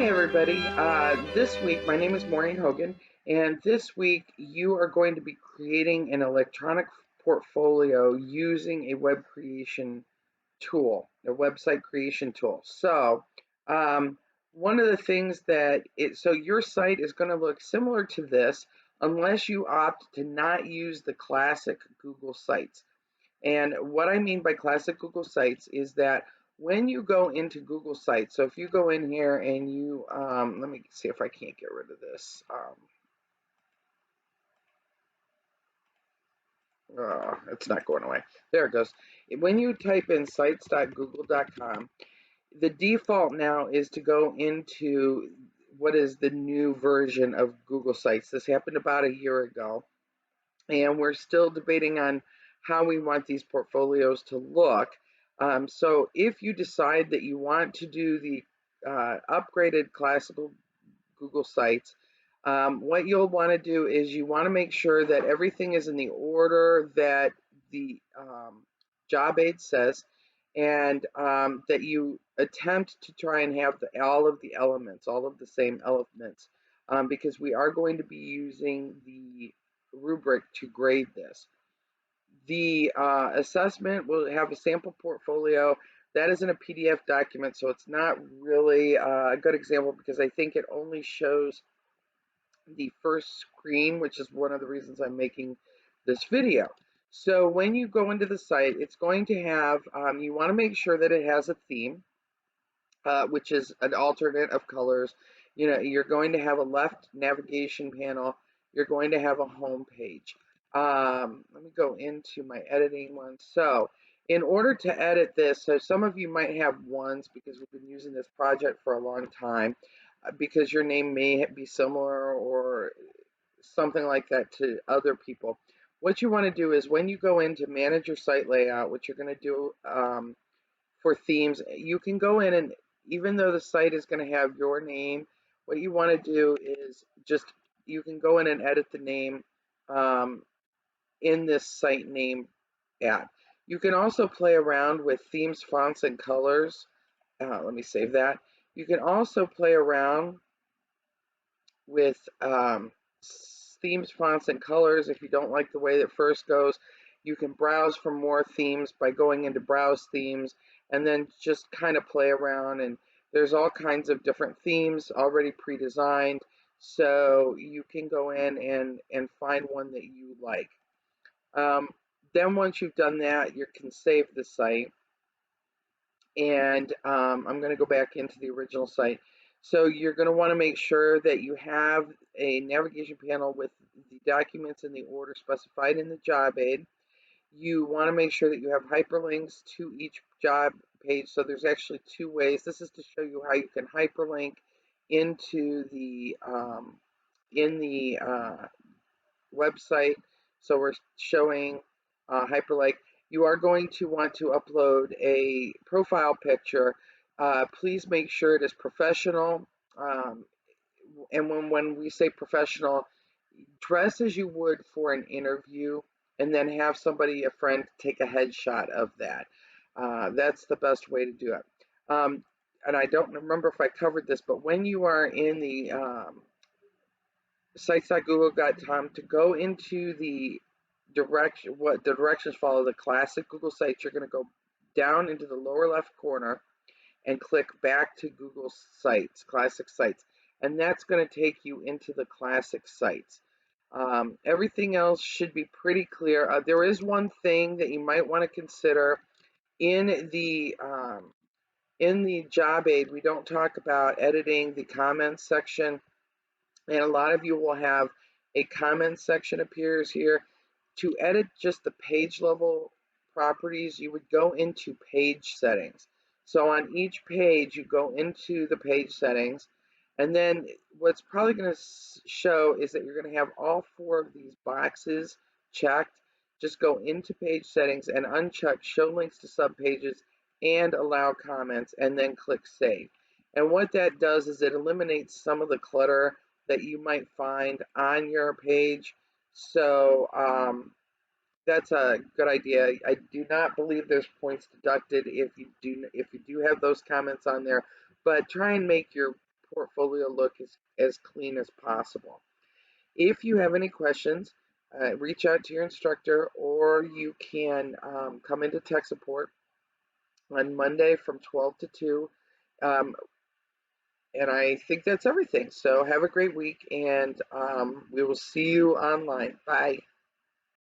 Hi, everybody. This week, my name is Maureen Hogan, and this week you are going to be creating an electronic portfolio using a web creation tool, a website creation tool. Um, one of the things so your site is going to look similar to this unless you opt to not use the classic Google sites. And what I mean by classic Google Sites is that when you go into Google Sites, so if you go in here and let me see if I can't get rid of this. It's not going away. There it goes. When you type in sites.google.com, the default now is to go into what is the new version of Google Sites. This happened about a year ago, and we're still debating on how we want these portfolios to look. So if you decide that you want to do the upgraded classical Google Sites, what you'll want to do is you want to make sure that everything is in the order that the job aid says, and that you attempt to try and have all of the elements, all of the same elements, because we are going to be using the rubric to grade this. The assessment will have a sample portfolio that is in a PDF document, so it's not really a good example because I think it only shows the first screen, which is one of the reasons I'm making this video. So when you go into the site, it's going to have, you want to make sure that it has a theme, which is an alternate of colors. You know, you're going to have a left navigation panel. You're going to have a home page. Let me go into my editing one. So in order to edit this, so some of you might have ones because we've been using this project for a long time, because your name may be similar or something like that to other people. What you want to do is when you go in to manage your site layout, what you're going to do for themes, you can go in and even though the site is going to have your name, what you want to do is just, you can go in and edit the name um, in this site name app. You can also play around with themes, fonts, and colors. Let me save that. You can also play around with themes, fonts, and colors. If you don't like the way that first goes, you can browse for more themes by going into browse themes and then just kind of play around, and there's all kinds of different themes already pre-designed, so you can go in and find one that you like. um, then once you've done that, you can save the site, and I'm going to go back into the original site. So you're going to want to make sure that you have a navigation panel with the documents in the order specified in the job aid. You want to make sure that you have hyperlinks to each job page. So there's actually two ways. This is to show you how you can hyperlink into the website. So we're showing hyperlink. You are going to want to upload a profile picture. Please make sure it is professional. And when we say professional, dress as you would for an interview, and then have somebody, a friend, take a headshot of that. That's the best way to do it. And I don't remember if I covered this, but when you are in the sites.google.com, to go into the directions follow the classic Google sites, you're going to go down into the lower left corner and click back to Google Sites, classic sites, and that's going to take you into the classic sites. Everything else should be pretty clear. There is one thing that you might want to consider in the job aid. We don't talk about editing the comments section, and a lot of you will have a comments section appears here. To edit just the page level properties, you would go into page settings. So on each page, you go into the page settings, and then what's probably going to show is that you're going to have all four of these boxes checked. Just go into page settings and uncheck show links to subpages and allow comments, and then click save. And what that does is it eliminates some of the clutter that you might find on your page. So that's a good idea. I do not believe there's points deducted if you do have those comments on there, but try and make your portfolio look as clean as possible. If you have any questions, reach out to your instructor, or you can come into tech support on Monday from 12 to 2. Um, and I think that's everything. So have a great week, and we will see you online. Bye.